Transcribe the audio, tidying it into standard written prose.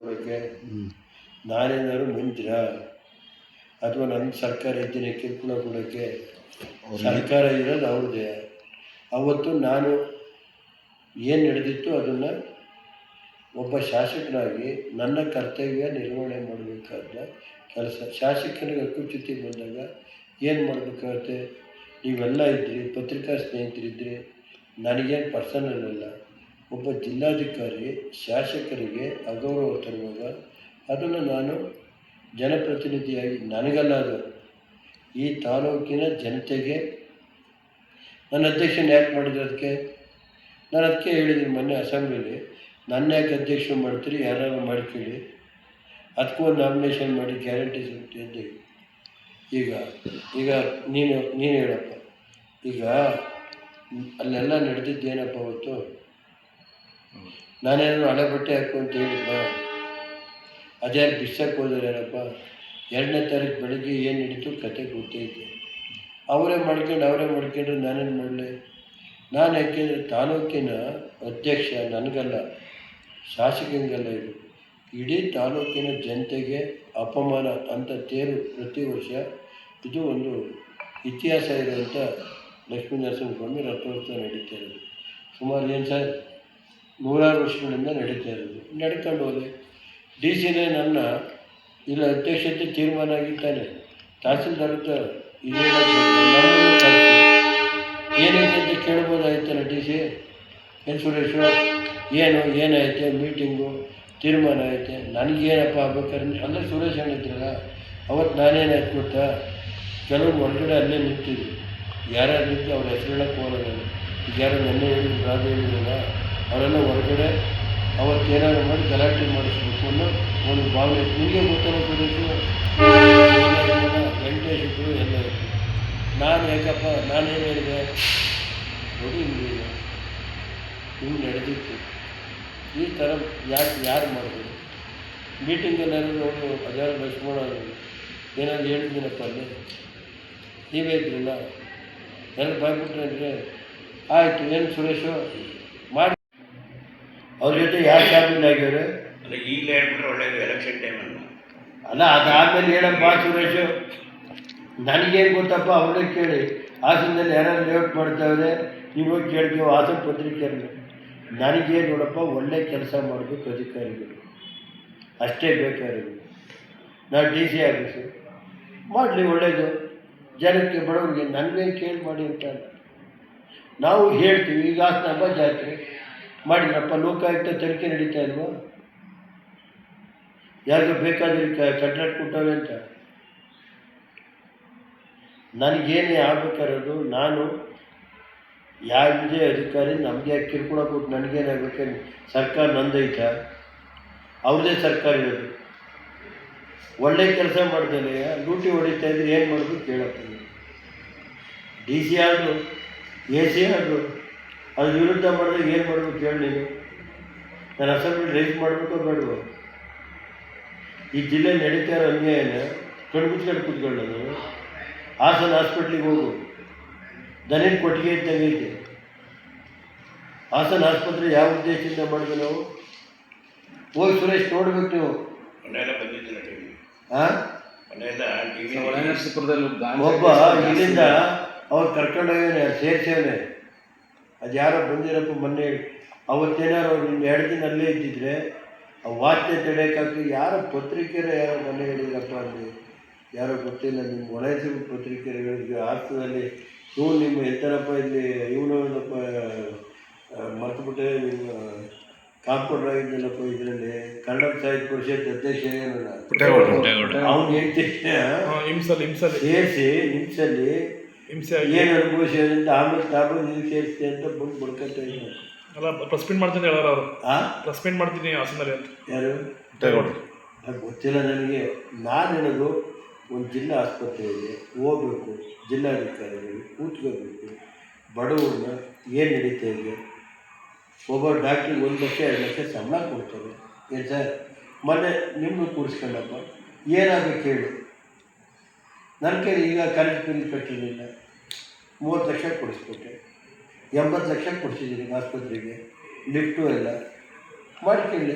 ಬಗ್ಗೆ ನಾನೇನಾದ್ರು ಮುಂದಿರ ಅಥವಾ ನನ್ನ ಸರ್ಕಾರ ಇದ್ದೀನಿ ಕಿರುಕುಳ ಕೊಡೋಕ್ಕೆ ಸರ್ಕಾರ ಇರೋದು ಅವ್ರದ್ದೇ. ಅವತ್ತು ನಾನು ಏನು ನಡೆದಿತ್ತು ಅದನ್ನು ಒಬ್ಬ ಶಾಸಕನಾಗಿ ನನ್ನ ಕರ್ತವ್ಯ ನಿರ್ವಹಣೆ ಮಾಡಬೇಕಾದ ಕೆಲಸ. ಶಾಸಕನಿಗೆ ಹಕ್ಕುಚ್ಯುತಿ ಬಂದಾಗ ಏನು ಮಾಡಬೇಕಾಗತ್ತೆ? ನೀವೆಲ್ಲ ಇದ್ದಿರಿ, ಪತ್ರಿಕಾ ಸ್ನೇಹಿತರಿದ್ದರೆ, ನನಗೇನು ಪರ್ಸನಲ್ ಅಲ್ಲ. ಒಬ್ಬ ಜಿಲ್ಲಾಧಿಕಾರಿ ಶಾಸಕರಿಗೆ ಅಗೌರವ ತರುವಾಗ ಅದನ್ನು ನಾನು ಜನಪ್ರತಿನಿಧಿಯಾಗಿ ನನಗಲ್ಲ, ಅದು ಈ ತಾಲೂಕಿನ ಜನತೆಗೆ ನನ್ನ ಅಧ್ಯಕ್ಷನ ಯಾಕೆ ಮಾಡಿದ್ರು? ಅದಕ್ಕೆ ನಾನು ಅದಕ್ಕೆ ಹೇಳಿದ್ದೀನಿ ಮೊನ್ನೆ ಅಸೆಂಬ್ಲಿಲಿ, ನನ್ನ ಯಾಕೆ ಅಧ್ಯಕ್ಷರು ಮಾಡ್ತೀರಿ, ಯಾರು ಮಾಡ್ಕೊಳ್ಳಿ, ಅದಕ್ಕೂ ಒಂದು ನಾಮಿನೇಷನ್ ಮಾಡಿ ಗ್ಯಾರಂಟಿ ಸಿಗುತ್ತೆ ಅಂತ. ಈಗ ನೀನು ಹೇಳಪ್ಪ, ಈಗ ಅಲ್ಲೆಲ್ಲ ನಡೆದಿದ್ದೇನಪ್ಪ ಅವತ್ತು? ನಾನೇನಾದ್ರು ಹಳೆ ಬಟ್ಟೆ ಹಾಕು ಅಂತ ಹೇಳಿದ್ದ? ಅದ್ಯಾರು ಬಿಡ್ಸಕ್ಕೆ ಹೋದಾರೇನಪ್ಪ? 2ನೇ ತಾರೀಕು ಬೆಳಗ್ಗೆ ಏನು ನಡೀತು ಕತೆ ಗೊತ್ತೈತೆ. ಅವರೇ ಮಾಡ್ಕೊಂಡ್ರೆ ನಾನೇನು ಮಾಡಲಿ? ನಾನು ಯಾಕೆಂದರೆ ತಾಲೂಕಿನ ಅಧ್ಯಕ್ಷ, ನನಗಲ್ಲ, ಶಾಸಕಂಗಲ್ಲ, ಇದು ಇಡೀ ತಾಲೂಕಿನ ಜನತೆಗೆ ಅಪಮಾನ ಅಂತ ತೇರು ಪ್ರತಿ ವರ್ಷ. ಇದು ಒಂದು ಇತಿಹಾಸ ಇರುವಂಥ ಲಕ್ಷ್ಮೀನರಸಿಂಹಸ್ವಾಮಿ ರಥೋತ್ಸವ ನಡೀತಾ ಇರೋದು. ಸುಮಾರು ಏನು ಸರ್, 100 ವರ್ಷಗಳಿಂದ ನಡೀತಾ ಇರೋದು. ನಡ್ಕೊಂಡು ಹೋದೆ. ಡಿ ಸಿನೇ ನನ್ನ ಇಲ್ಲ ಅಧ್ಯಕ್ಷತೆ ತೀರ್ಮಾನ ಆಗಿದ್ದಾನೆ. ತಹಸೀಲ್ದಾರ್ ಏನೈತೆ ಅಂತ ಕೇಳ್ಬೋದಾಯ್ತಲ್ಲ ಡಿ ಸಿ. ಏನು ಸುರೇಶು, ಏನಾಯ್ತೆ ಮೀಟಿಂಗು, ತೀರ್ಮಾನ ಐತೆ, ನನಗೇನಪ್ಪ ಆಗ್ಬೇಕಾದ್ರೆ ಅಲ್ಲೇ ಸುರೇಶ್ ಹೇಳಿದ್ರಲ್ಲ ಅವತ್ತು ನಾನೇನಾಯ್ತು ಗೊತ್ತಾ? ಕೆಲವರು ಹೊರಗಡೆ ಅಲ್ಲೇ ನಿಂತಿದ್ರು, ಯಾರ್ಯಾರು ನಿಂತು ಅವ್ರ ಹೆಸರು ಹೇಳಕ್ಕೆ ಹೋಗೋಲ್ಲ. ಈಗ ಯಾರು ನೆನ್ನೆ ಹೇಳಿದ್ರು, ರಾಜು ಹೇಳಿದ್ರಲ್ಲ, ಅವರೆಲ್ಲ ಹೊರಗಡೆ ಅವತ್ತೇನಾದ್ರು ಮಾಡಿ ಗಲಾಟೆ ಮಾಡಿಸ್ಬೇಕು ಅನ್ನೋ ಒಂದು ಭಾವನೆ. ನಿಮಗೆ ಗೊತ್ತಲ್ಲ ಸುರೇಶು, ವೆಂಕಟೇಶ್ ಇದ್ರು, ಎಲ್ಲ ಇತ್ತು. ನಾನು ಯಾಕಪ್ಪ, ನಾನೇನು ಹೇಳಿದೆ ನೋಡಿ, ಹಿಂಗೆ ನಡೆದಿತ್ತು. ಈ ಥರ ಯಾರು ಮಾಡ್ಬೋದು? ಮೀಟಿಂಗಲ್ಲಾದ್ರು ಅವರು ಅದ್ಯಾರು ಲಕ್ಷ್ಮಣ ಏನಾದ್ರು ಹೇಳಿದ್ದೀನಪ್ಪ ಅಲ್ಲಿ? ನೀವೇ ಇದ್ರಲ್ಲ, ಎಲ್ಲ ಬಾಯ್ಬಿಟ್ರೆ ಆಯಿತು. ಏನು ಸುರೇಶು ಮಾಡಿ ಅವ್ರ ಜೊತೆ ಯಾರು ಕ್ಯಾಬಿನ್ ಆಗ್ಯವ್ರೆ? ಅಲ್ಲ, ಈಗಲೇ ಹೇಳ್ಬಿಟ್ರೆ ಒಳ್ಳೆಯದು, ಎಲೆಕ್ಷನ್ ಟೈಮನ್ನು ಅಲ್ಲ. ಅದಾದಮೇಲೆ ಹೇಳಪ್ಪ ಸುರೇಶು, ನನಗೇನು ಗೊತ್ತಪ್ಪ? ಅವ್ರನ್ನೇ ಕೇಳಿ. ಹಾಸನದಲ್ಲಿ ಯಾರು ಲೇಔಟ್ ಮಾಡ್ತಾವ್ರೆ, ನೀವು ಕೇಳ್ತೀವಿ ಹಾಸನ ಪತ್ರಿಕೆಯಲ್ಲಿ. ನನಗೇನು ನೋಡಪ್ಪ, ಒಳ್ಳೆ ಕೆಲಸ ಮಾಡಬೇಕು ಅಧಿಕಾರಿಗಳು, ಅಷ್ಟೇ ಬೇಕಾಗಿರೋದು. ನಾನು ಡಿ ಸಿ ಆಫೀಸು ಮಾಡಲಿ, ಒಳ್ಳೆಯದು ಜನಕ್ಕೆ, ಬಡವರಿಗೆ. ನನಗೇನು ಕೇಳಿ ಮಾಡಿ ಅಂತ ನಾವು ಹೇಳ್ತೀವಿ. ಈಗ ಹಾಸನ ಹಬ್ಬ ಜಾತ್ರೆ ಮಾಡಿದ್ರಪ್ಪ, ಲೋಕಾಯುಕ್ತ ತನಿಖೆ ನಡೀತಾ ಇಲ್ವಾ? ಯಾರಿಗೂ ಬೇಕಾದ್ರೆ ಕಂಟ್ರಾಕ್ಟ್ ಕೊಟ್ಟವೆ ಅಂತ. ನನಗೇನೇ ಆಗಬೇಕಾರೋದು, ನಾನು ಯಾವುದೇ ಅಧಿಕಾರಿ ನಮಗೆ ಯಾಕೆ ಕಿರುಕುಳ ಕೊಟ್ಟು ನನಗೇನಾಗಬೇಕು? ಸರ್ಕಾರ ನಂದೈತ? ಅವ್ರದ್ದೇ ಸರ್ಕಾರ ಇರೋದು. ಒಳ್ಳೆ ಕೆಲಸ ಮಾಡ್ದೇನೆ ಲೂಟಿ ಹೊಡಿತಾ ಇದ್ರೆ ಏನು ಮಾಡೋದು ಕೇಳಪ್ಪ. ಡಿ ಸಿ ಆದರು, ಎ ಸಿ ಆದರು, ಅದ್ರ ವಿರುದ್ಧ ಮಾಡಿದಾಗ ಏನು ಮಾಡಬೇಕು ಹೇಳಿ ನೀನು? ನಾನು ಅಸೆಂಬ್ಲಿ ರೈಸ್ ಮಾಡಬೇಕೋ ಬೇಡವೋ? ಈ ಜಿಲ್ಲೆ ನಡೀತಾ ಇರೋ ಅನ್ಯಾಯನ ಕೂತ್ಕೊಳ್ಳ. ನಾನು ಹಾಸನ ಹಾಸ್ಪಿಟ್ಲಿಗೆ ಹೋಗು, ದನೇನು ಕೊಟ್ಟಿಗೆ ಇದ್ದಂಗೈತೆ. ಹಾಸನ ಆಸ್ಪತ್ರೆ ಯಾವ ಉದ್ದೇಶದಿಂದ ಮಾಡಿದ್ವಿ ನಾವು? ಹೋಗಿ ಸುರೇಶ್ ನೋಡ್ಬೇಕು ನೀವು. ಒಬ್ಬ ಇಲ್ಲಿಂದ ಅವ್ರು ಕರ್ಕೊಂಡೋಗ್ಯಾನೆ, ಸೇರ್ಸೇವನೆ. ಅದು ಯಾರೋ ಬಂದಿರಪ್ಪ ಮೊನ್ನೆ. ಅವತ್ತೇನಾರು ಅವ್ರು 2 ದಿನ ಅಲ್ಲೇ ಇದ್ದಿದ್ರೆ ಆ ವಾರ್ತೆ ತಡೆಯೋಕ್ಕಾಗ್ತದೆ. ಯಾರೋ ಪತ್ರಿಕೆಯರು ಯಾರೋ ಮೊನ್ನೆ ಹೇಳಿದ್ರಪ್ಪ ಅಲ್ಲಿ, ಯಾರೋ ಗೊತ್ತಿಲ್ಲ, ನಿಮ್ಮ ಒಳಸಿರು ಪತ್ರಿಕೆಯರು ಹೇಳಿದ್ವಿ ಹಾಸನದಲ್ಲಿ. ನಿಮ್ಮ ಎತ್ತರಪ್ಪ ಇಲ್ಲಿ ಇವನಪ್ಪ ಮರ್ತುಬಿಟ್ಟೆ, ನಿಮ್ಮ ಕಾಂಪೌಂಡರ್ ಆಗಿದ್ದಲ್ಲಪ್ಪ ಇದರಲ್ಲಿ ಕನ್ನಡ ಸಾಹಿತ್ಯ ಪರಿಷತ್ ಅಧ್ಯಕ್ಷ ಅವ್ನು ಹೇಳ್ತಿದ್ದೆ ಸೇರಿಸಿ ನಿಮ್ಸಲ್ಲಿ ಏನು ಅನುಭವಿಸಿದಂತ ಆಮೇಲೆ ತಾಬು ನೀವು ಸೇರಿಸ್ತೆ ಅಂತ ಬಂದು ಬಡ್ಕೊತಾ ಇದ್ದಾರೆ. ಅಲ್ಲ, ಪ್ರೆಸ್ ಮೀಟ್ ಮಾಡ್ತೀನಿ ಹೇಳೋರು ಅವರು. ಪ್ರೆಸ್ ಮೀಟ್ ಮಾಡ್ತೀನಿ ಹಾಸನದಲ್ಲಿ ಅಂತ. ಯಾರು ಅದು ಗೊತ್ತಿಲ್ಲ ನನಗೆ. ನಾನು ಹೇಳೋದು, ಒಂದು ಜಿಲ್ಲಾ ಆಸ್ಪತ್ರೆಯಲ್ಲಿ ಹೋಗ್ಬೇಕು, ಜಿಲ್ಲಾಧಿಕಾರಿಗಳು ಕೂತ್ಕೋಬೇಕು, ಬಡವ್ರನ್ನ ಏನು ನಡೀತಾ ಇದೆ. ಒಬ್ಬ ಡಾಕ್ಟ್ರಿಗೆ 1 ಲಕ್ಷ 2 ಲಕ್ಷ ಸಂಬಳ ಕೊಡ್ತಾರೆ. ಏನು ಸರ್, ಮೊನ್ನೆ ನಿಮ್ಮನ್ನು ಕೂರಿಸ್ಕೊಂಡಪ್ಪ, ಏನಾಗಬೇಕು ಹೇಳಿ? ನನ್ನ ಕೈಲಿ ಈಗ ಕರೆಂಟ್ ಬಿಲ್ ಕಟ್ಟಿರಲಿಲ್ಲ, 30 ಲಕ್ಷ ಕೊಡಿಸ್ಬಿಟ್ಟೆ, 80 ಲಕ್ಷ ಕೊಡಿಸಿದ್ದೀನಿ ಆಸ್ಪತ್ರೆಗೆ, ಲಿಫ್ಟು ಎಲ್ಲ ಮಾಡ್ಕೊಳ್ಳಿ.